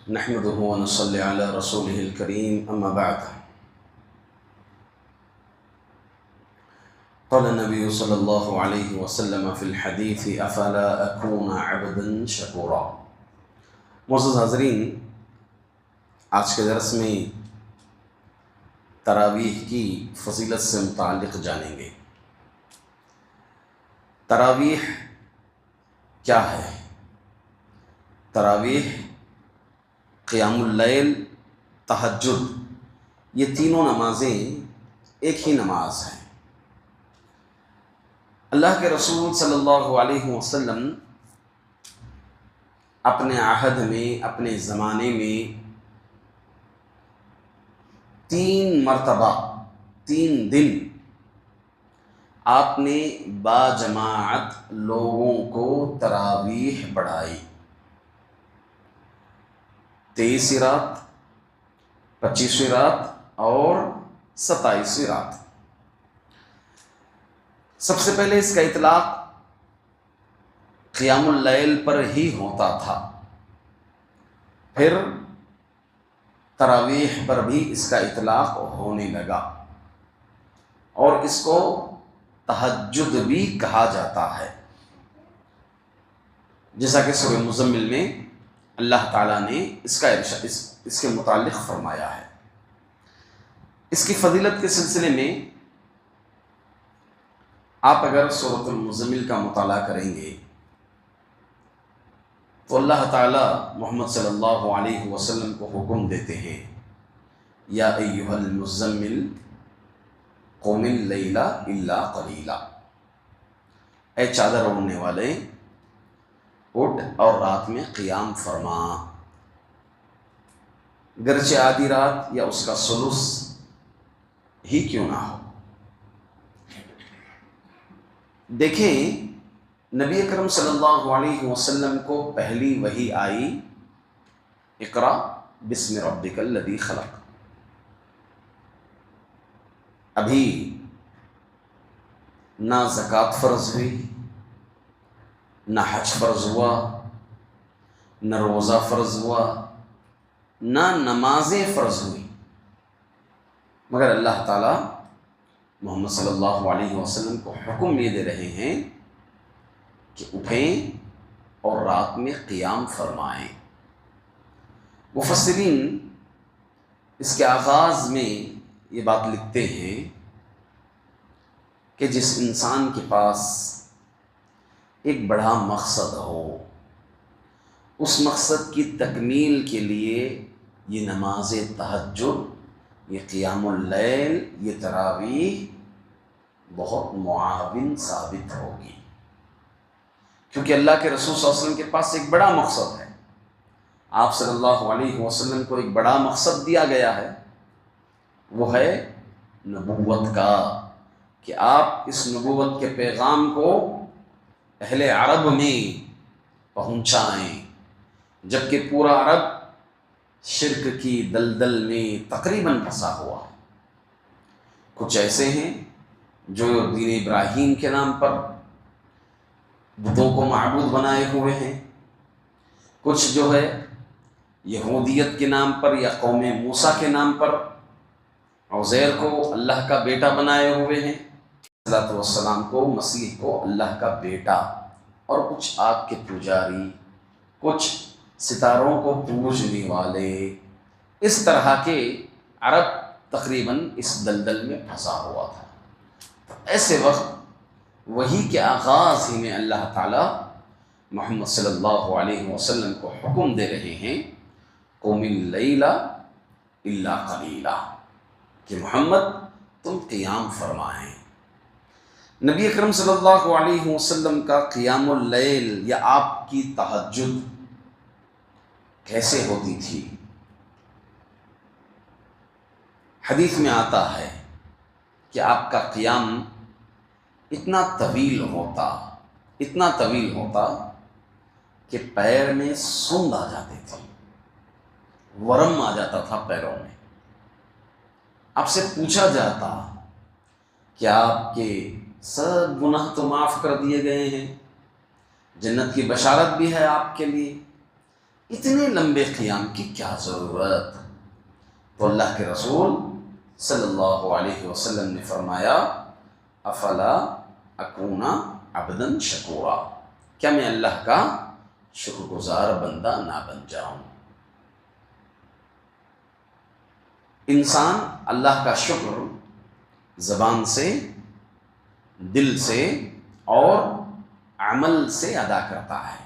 نحمده ونصلي على رسوله الكريم أما بعد. قال النبي صلى الله عليه وسلم في الحديث أفلا أكون عبدا شكورا. معزز حاضرین، آج کے درس میں تراویح کی فضیلت سے متعلق جانیں گے۔ تراویح کیا ہے؟ تراویح، قیام اللیل، تہجد، یہ تینوں نمازیں ایک ہی نماز ہیں۔ اللہ کے رسول صلی اللہ علیہ وسلم اپنے عہد میں، اپنے زمانے میں 3 مرتبہ 3 دن آپ نے باجماعت لوگوں کو تراویح پڑھائی۔ 23ویں رات، 25ویں رات اور 27ویں رات۔ سب سے پہلے اس کا اطلاق قیام اللیل پر ہی ہوتا تھا، پھر تراویح پر بھی اس کا اطلاق ہونے لگا، اور اس کو تہجد بھی کہا جاتا ہے، جیسا کہ سورہ مزمل میں اللہ تعالیٰ نے اس کے متعلق فرمایا ہے۔ اس کی فضیلت کے سلسلے میں آپ اگر سورۃ المزمل کا مطالعہ کریں گے تو اللہ تعالیٰ محمد صلی اللہ علیہ وسلم کو حکم دیتے ہیں، یا ایھا المزمل قم اللیل الا قلیلا، اے چادر اوڑھنے والے، اٹھ اور رات میں قیام فرما، گرچہ آدھی رات یا اس کا ثلث ہی کیوں نہ ہو۔ دیکھیں، نبی اکرم صلی اللہ علیہ وسلم کو پہلی وحی آئی اقرأ بسم ربک الذی خلق۔ ابھی نہ زکوٰۃ فرض ہوئی، نہ حج فرض ہوا، نہ روزہ فرض ہوا، نہ نمازیں فرض ہوئی، مگر اللہ تعالیٰ محمد صلی اللہ علیہ وسلم کو حکم یہ دے رہے ہیں کہ اٹھیں اور رات میں قیام فرمائیں۔ مفسرین اس کے آغاز میں یہ بات لکھتے ہیں کہ جس انسان کے پاس ایک بڑا مقصد ہو، اس مقصد کی تکمیل کے لیے یہ نماز تہجد، یہ قیام اللیل، یہ تراویح بہت معاون ثابت ہوگی، کیونکہ اللہ کے رسول صلی اللہ علیہ وسلم کے پاس ایک بڑا مقصد ہے۔ آپ صلی اللہ علیہ وسلم کو ایک بڑا مقصد دیا گیا ہے، وہ ہے نبوت کا، کہ آپ اس نبوت کے پیغام کو اہل عرب میں پہنچائیں، جبکہ پورا عرب شرک کی دلدل میں تقریباً پھنسا ہوا ہے۔ کچھ ایسے ہیں جو دین ابراہیم کے نام پر بتوں کو معبود بنائے ہوئے ہیں، کچھ جو ہے یہودیت کے نام پر یا قوم موسیٰ کے نام پر عزیر کو اللہ کا بیٹا بنائے ہوئے ہیں، صلوات والسلام کو، مسیح کو اللہ کا بیٹا، اور کچھ آگ کے پجاری، کچھ ستاروں کو پوجنے والے، اس طرح کے عرب تقریباً اس دلدل میں پھنسا ہوا تھا۔ تو ایسے وقت وحی کے آغاز ہی میں اللہ تعالیٰ محمد صلی اللہ علیہ وسلم کو حکم دے رہے ہیں قم اللیل الا قلیلا، کہ محمد تم قیام فرمائیں۔ نبی اکرم صلی اللہ علیہ وسلم کا قیام اللیل یا آپ کی تہجد کیسے ہوتی تھی؟ حدیث میں آتا ہے کہ آپ کا قیام اتنا طویل ہوتا کہ پیر میں سوند آ جاتے تھے، ورم آ جاتا تھا پیروں میں۔ آپ سے پوچھا جاتا کہ آپ کے سب گناہ تو معاف کر دیے گئے ہیں، جنت کی بشارت بھی ہے آپ کے لیے، اتنے لمبے قیام کی کیا ضرورت؟ تو اللہ کے رسول صلی اللہ علیہ وسلم نے فرمایا افلا اکون عبدا شکورا، کیا میں اللہ کا شکر گزار بندہ نہ بن جاؤں؟ انسان اللہ کا شکر زبان سے، دل سے اور عمل سے ادا کرتا ہے۔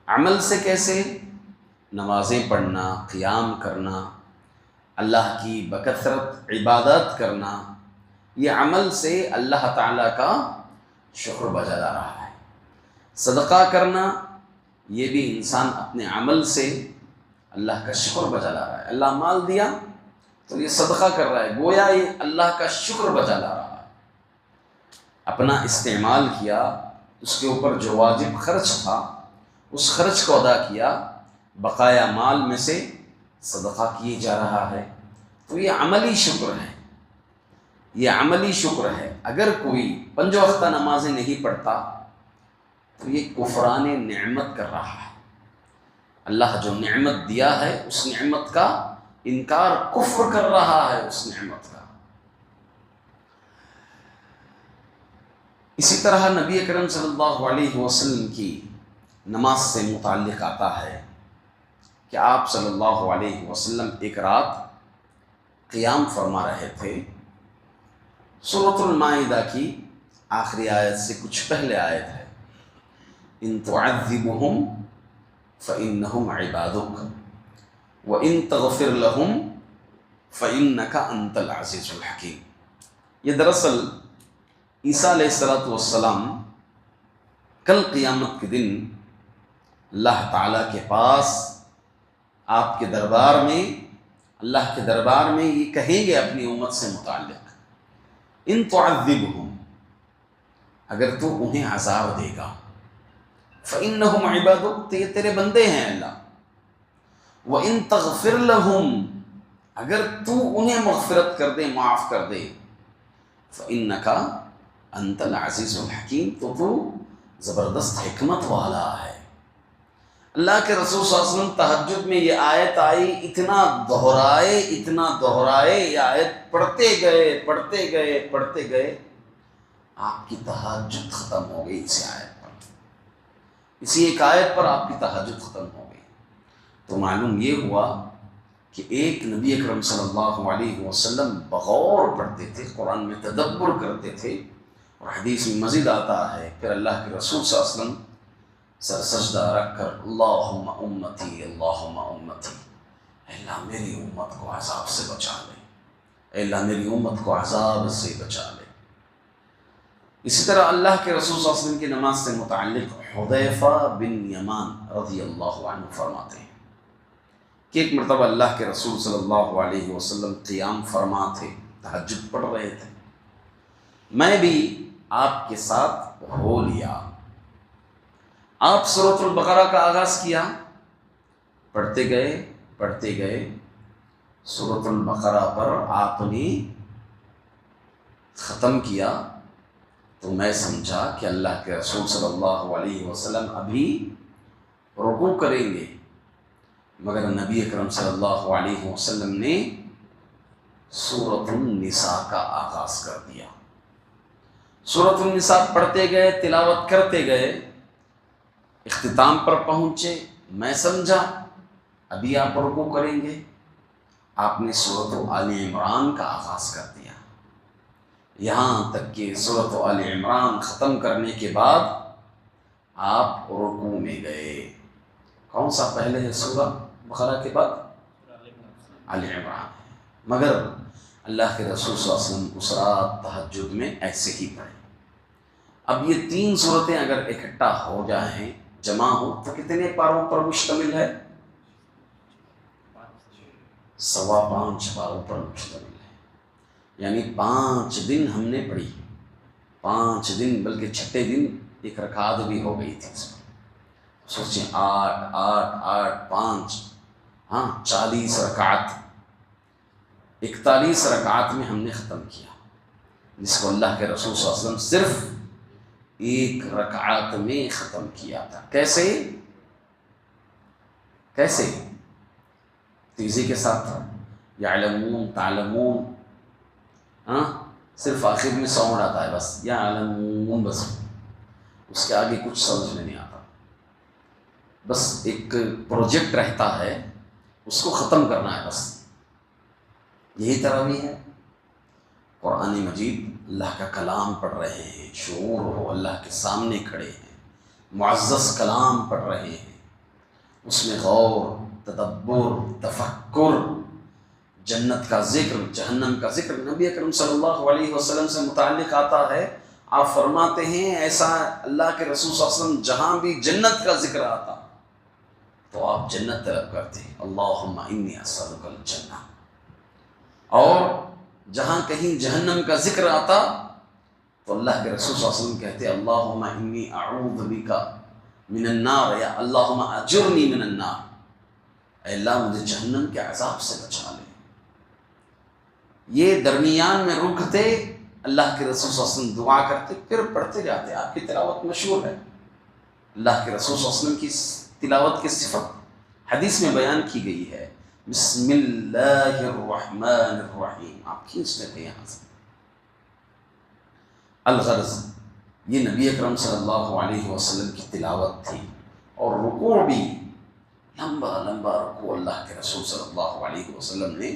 عمل سے کیسے؟ نمازیں پڑھنا، قیام کرنا، اللہ کی بکثرت عبادت کرنا، یہ عمل سے اللہ تعالیٰ کا شکر بجا لا رہا ہے۔ صدقہ کرنا، یہ بھی انسان اپنے عمل سے اللہ کا شکر بجا لا رہا ہے۔ اللہ مال دیا تو یہ صدقہ کر رہا ہے، گویا یہ اللہ کا شکر بجا لا رہا ہے۔ اپنا استعمال کیا، اس کے اوپر جو واجب خرچ تھا اس خرچ کو ادا کیا، بقایا مال میں سے صدقہ کیے جا رہا ہے، تو یہ عملی شکر ہے، یہ عملی شکر ہے۔ اگر کوئی 5 وقتہ نمازیں نہیں پڑھتا تو یہ کفران نعمت کر رہا ہے۔ اللہ جو نعمت دیا ہے اس نعمت کا انکار، کفر کر رہا ہے اس نعمت کا۔ اسی طرح نبی اکرم صلی اللہ علیہ وسلم کی نماز سے متعلق آتا ہے کہ آپ صلی اللہ علیہ وسلم ایک رات قیام فرما رہے تھے، سورۃ المائدہ کی آخری آیت سے کچھ پہلے آیت ہے، ان تعذبهم فإنهم عبادك وإن تغفر لهم فإنك أنت العزيز الحكيم۔ یہ دراصل عیسیٰ علیہ السلام کل قیامت کے دن اللہ تعالیٰ کے پاس، آپ کے دربار میں، اللہ کے دربار میں یہ کہیں گے اپنی امت سے متعلق، ان تعذبهم، اگر تو انہیں عذاب دے گا، فإنهم عبادك، تو یہ تیرے بندے ہیں اللہ، وإن تغفر لهم، اگر تو انہیں مغفرت کر دے، معاف کر دے، فإنك أنت العزیز الحکیم، تو زبردست حکمت والا ہے۔ اللہ کے رسول صلی اللہ علیہ وسلم تہجد میں یہ آیت آئی، اتنا دہرائے، یہ آیت پڑھتے گئے، آپ کی تہجد ختم ہو گئی اسی آیت پر، اسی ایک آیت پر آپ کی تہجد ختم ہو گئی۔ تو معلوم یہ ہوا کہ ایک نبی اکرم صلی اللہ علیہ وسلم بغور پڑھتے تھے، قرآن میں تدبر کرتے تھے، اور حدیث میں مزید آتا ہے پھر اللہ کے رسول صلی اللہ علیہ وسلم سر سجدہ رکھ کر اللہم امتی اللہم امتی، اے اللہ میری امت کو عذاب سے بچا لے، اے اللہ میری امت کو عذاب سے بچا لے۔ اسی طرح اللہ کے رسول صلی اللہ علیہ وسلم کی نماز سے متعلق حذیفہ بن یمان رضی اللہ عنہ فرماتے ہیں کہ ایک مرتبہ اللہ کے رسول صلی اللہ علیہ وسلم قیام فرما تھے، تہجد پڑھ رہے تھے، میں بھی آپ کے ساتھ ہو لیا۔ آپ سورۃ البقرہ کا آغاز کیا، پڑھتے گئے، سورۃ البقرہ پر آپ نے ختم کیا، تو میں سمجھا کہ اللہ کے رسول صلی اللہ علیہ وسلم ابھی رکوع کریں گے، مگر نبی اکرم صلی اللہ علیہ وسلم نے سورۃ النساء کا آغاز کر دیا۔ سورۃ النساء پڑھتے گئے، تلاوت کرتے گئے، اختتام پر پہنچے، میں سمجھا ابھی آپ رکوع کریں گے، آپ نے سورۃ آل عمران کا آغاز کر دیا، یہاں تک کہ سورۃ آل عمران ختم کرنے کے بعد آپ رکوع میں گئے۔ کون سا پہلے ہے سورہ بقرہ کے بعد؟ آل عمران، مگر اللہ کے رسول صلی اللہ علیہ وسلم اس رات تہجد میں ایسے ہی پڑھے۔ اب یہ 3 صورتیں اگر اکٹھا ہو جائیں، جمع ہو، تو کتنے پاروں پر مشتمل ہے؟ 5.25 پاروں پر مشتمل ہے، یعنی 5 دن ہم نے پڑھی، 5 دن، بلکہ 6 دن ایک رکعت بھی ہو گئی تھی اس میں۔ سوچیں 8 5 40 رکعت، 41 رکعت میں ہم نے ختم کیا، جس کو اللہ کے رسول صلی اللہ علیہ وسلم صرف 1 رکعت میں ختم کیا تھا۔ کیسے؟ کیسے؟ تیزی کے ساتھ، یعلمون تعلمون، ہاں صرف آخر میں ساؤنڈ آتا ہے بس، یعلمون بس، اس کے آگے کچھ سمجھ میں نہیں آتا، بس ایک پروجیکٹ رہتا ہے اس کو ختم کرنا ہے بس. یہی تراویح ہے. قرآن مجید اللہ کا کلام پڑھ رہے ہیں، شعور ہو، اللہ کے سامنے کھڑے ہیں، معزز کلام پڑھ رہے ہیں، اس میں غور، تدبر، تفکر، جنت کا ذکر، جہنم کا ذکر. نبی اکرم صلی اللہ علیہ وسلم سے متعلق آتا ہے، آپ فرماتے ہیں ایسا اللہ کے رسول صلی اللہ علیہ وسلم جہاں بھی جنت کا ذکر آتا تو آپ جنت طلب کرتے ہیں، اللہم انی اسألک الجنہ. اور جہاں کہیں جہنم کا ذکر آتا تو اللہ کے رسول صلی اللہ علیہ وسلم کہتے ہیں اللہم انی اعوذ بک من النار، یا اللہم اجرنی من النار، اے اللہ مجھے جہنم کے عذاب سے بچا لے. یہ درمیان میں رکتے اللہ کے رسول صلی اللہ علیہ وسلم دعا کرتے، پھر پڑھتے جاتے. آپ کی تلاوت مشہور ہے، اللہ کے رسول صلی اللہ علیہ وسلم کی تلاوت کی صفت حدیث میں بیان کی گئی ہے، بسم اللہ الرحمن الرحیم. آپ کھینچ لیتے یہاں سے. الغرض یہ نبی اکرم صلی اللہ علیہ وسلم کی تلاوت تھی، اور رکوع بھی لمبا لمبا رکوع اللہ کے رسول صلی اللہ علیہ وسلم نے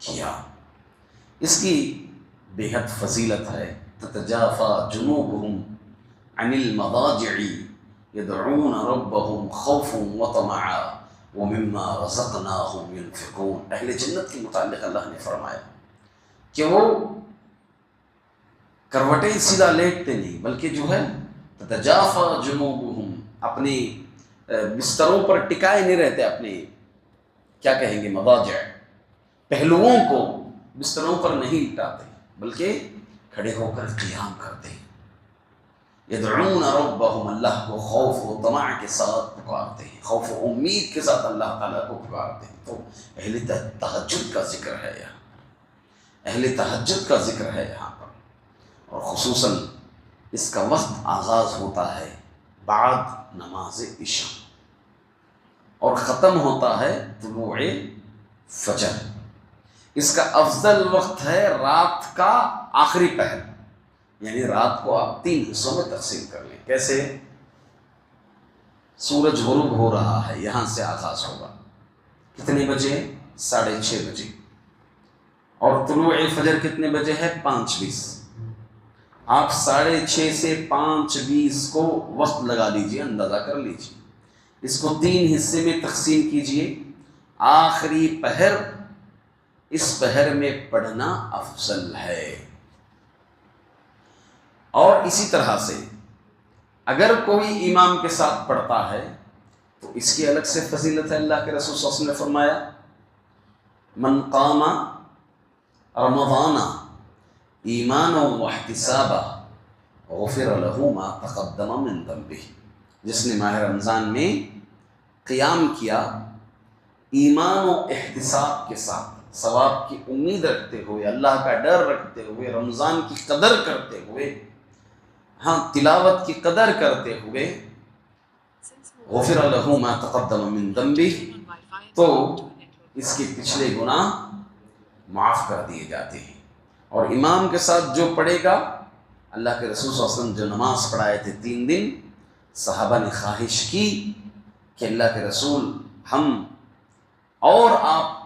کیا. اس کی بے حد فضیلت ہے. تتجافى جنوبهم عن المضاجع يدعون ربهم خوفا وطمعا ومما رزقناهم ينفقون. اہل جنت کے متعلق اللہ نے فرمایا کہ وہ کروٹیں سیدھا لیٹتے نہیں، بلکہ جو ہے تتجافى جنوبهم، اپنی بستروں پر ٹکائے نہیں رہتے، اپنے کیا کہیں گے مضاجع، پہلوؤں کو بستروں پر نہیں لٹاتے، بلکہ کھڑے ہو کر قیام کرتے ہیں. یدعون ربهم، اللہ کو خوف و طمع کے ساتھ پکارتے ہیں، خوف و امید کے ساتھ اللہ تعالیٰ کو پکارتے ہیں. تو اہل تہجد کا ذکر ہے یہاں، اہل تہجد کا ذکر ہے یہاں پر. اور خصوصاً اس کا وقت آغاز ہوتا ہے بعد نماز عشاء اور ختم ہوتا ہے طلوع فجر. اس کا افضل وقت ہے رات کا آخری پہر، یعنی رات کو آپ 3 حصوں میں تقسیم کر لیں. کیسے؟ سورج غروب ہو رہا ہے، یہاں سے آغاز ہوگا، کتنے بجے؟ 6:30 بجے. اور طلوع فجر کتنے بجے ہے؟ 5:20. آپ 6:30 سے 5:20 کو وقت لگا لیجئے، اندازہ کر لیجئے. اس کو 3 حصے میں تقسیم کیجئے. آخری پہر، اس پہر میں پڑھنا افضل ہے. اور اسی طرح سے اگر کوئی امام کے ساتھ پڑھتا ہے تو اس کی الگ سے فضیلت ہے. اللہ کے رسول صلی اللہ علیہ وسلم نے فرمایا من قام رمضان ایمانا واحتسابا غفر له ما تقدم من ذنبه. جس نے ماہ رمضان میں قیام کیا ایمان و احتساب کے ساتھ، ثواب کی امید رکھتے ہوئے، اللہ کا ڈر رکھتے ہوئے، رمضان کی قدر کرتے ہوئے، ہاں تلاوت کی قدر کرتے ہوئے، غفر له ما تقدم من ذنبه، تو اس کے پچھلے گناہ معاف کر دیے جاتے ہیں. اور امام کے ساتھ جو پڑھے گا، اللہ کے رسول صلی اللہ علیہ وسلم جو نماز پڑھائے تھے 3 دن، صحابہ نے خواہش کی کہ اللہ کے رسول ہم اور آپ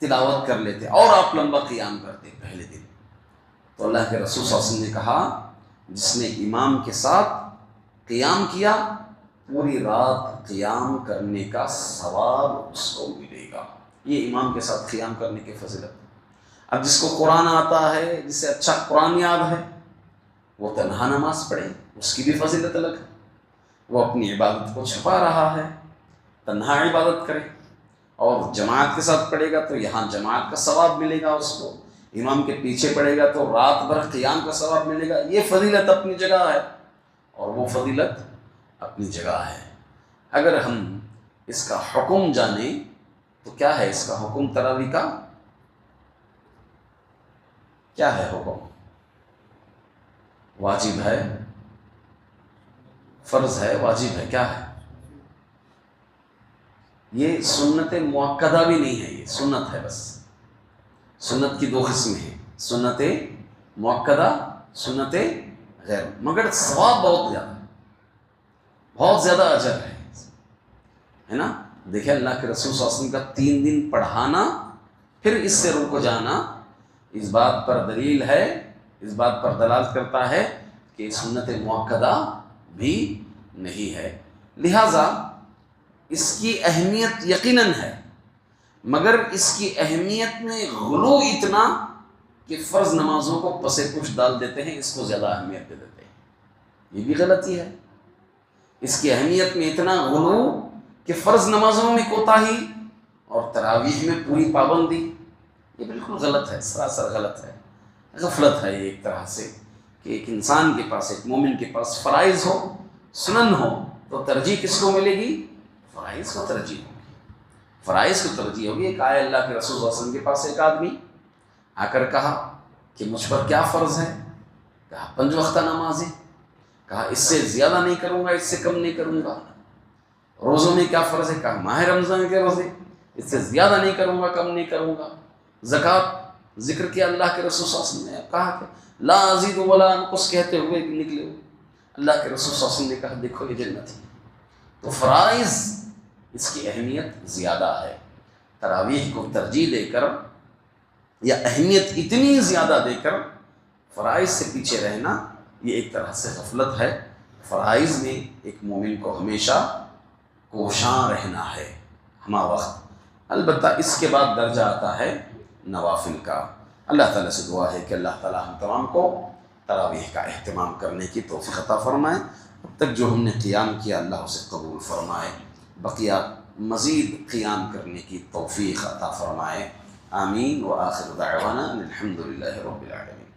تلاوت کر لیتے اور آپ لمبا قیام کرتے پہلے دن. تو اللہ کے رسول صلی اللہ علیہ وسلم نے کہا جس نے امام کے ساتھ قیام کیا پوری رات قیام کرنے کا ثواب اس کو ملے گا. یہ امام کے ساتھ قیام کرنے کی فضیلت. اب جس کو قرآن آتا ہے، جسے اچھا قرآن یاد ہے، وہ تنہا نماز پڑھے، اس کی بھی فضیلت الگ ہے. وہ اپنی عبادت کو چھپا رہا ہے، تنہا عبادت کرے. اور جماعت کے ساتھ پڑھے گا تو یہاں جماعت کا ثواب ملے گا اس کو. امام کے پیچھے پڑھے گا تو رات بھر قیام کا ثواب ملے گا. یہ فضیلت اپنی جگہ ہے اور وہ فضیلت اپنی جگہ ہے. اگر ہم اس کا حکم جانیں تو کیا ہے اس کا حکم؟ تراویح کا کیا ہے حکم؟ واجب ہے، فرض ہے، واجب ہے، کیا ہے؟ یہ سنت مؤکدہ بھی نہیں ہے، یہ سنت ہے بس. سنت کی 2 قسمیں ہیں، سنت مؤکدہ، سنت غیر، مگر ثواب بہت زیادہ ہے، بہت زیادہ اجر ہے نا. دیکھیں اللہ کے رسول صلی اللہ علیہ وسلم کا 3 دن پڑھانا پھر اس سے رک جانا، اس بات پر دلیل ہے، اس بات پر دلالت کرتا ہے کہ سنت مؤکدہ بھی نہیں ہے. لہذا اس کی اہمیت یقیناً ہے، مگر اس کی اہمیت میں غلو اتنا کہ فرض نمازوں کو پس پش ڈال دیتے ہیں، اس کو زیادہ اہمیت دے دیتے ہیں. یہ بھی غلطی ہے. اس کی اہمیت میں اتنا غلو کہ فرض نمازوں میں کوتاہی اور تراویح میں پوری پابندی، یہ بالکل غلط ہے، سراسر غلط ہے، غفلت ہے یہ ایک طرح سے. کہ ایک انسان کے پاس، ایک مومن کے پاس فرائض ہو، سنن ہو، تو ترجیح کس کو ملے گی؟ فرائض کو ترجیح ہوگی، فرائض کو ترجیح ہوگی. ایک آئے اللہ کے رسول صلی اللہ علیہ وسلم کے پاس ایک آدمی آ کر کہا کہ مجھ پر کیا فرض ہے؟ کہا 5 وقتہ نمازیں. کہا اس سے زیادہ نہیں کروں گا، اس سے کم نہیں کروں گا. روزوں میں کیا فرض ہے؟ کہا ماہ رمضان کے روزے، اس سے زیادہ نہیں کروں گا، کم نہیں کروں گا. زکوٰۃ ذکر کیا اللہ کے رسول صلی اللہ علیہ وسلم نے، کہا کہ لا ازید ولا انقص کہتے ہوئے نکلے ہوئے. اللہ کے رسول صلی اللہ علیہ وسلم نے کہا دیکھو یہ جنت ہے. تو فرائض اس کی اہمیت زیادہ ہے. تراویح کو ترجیح دے کر یا اہمیت اتنی زیادہ دے کر فرائض سے پیچھے رہنا، یہ ایک طرح سے غفلت ہے. فرائض میں ایک مومن کو ہمیشہ کوشاں رہنا ہے ہمہ وقت. البتہ اس کے بعد درجہ آتا ہے نوافل کا. اللہ تعالیٰ سے دعا ہے کہ اللہ تعالیٰ ہم تمام کو تراویح کا اہتمام کرنے کی توفیق عطا فرمائے. اب تک جو ہم نے قیام کیا اللہ اسے قبول فرمائے، بقیہ مزید قیام کرنے کی توفیق عطا فرمائے. آمین. وآخر دعوانا الحمد للہ رب العالمین.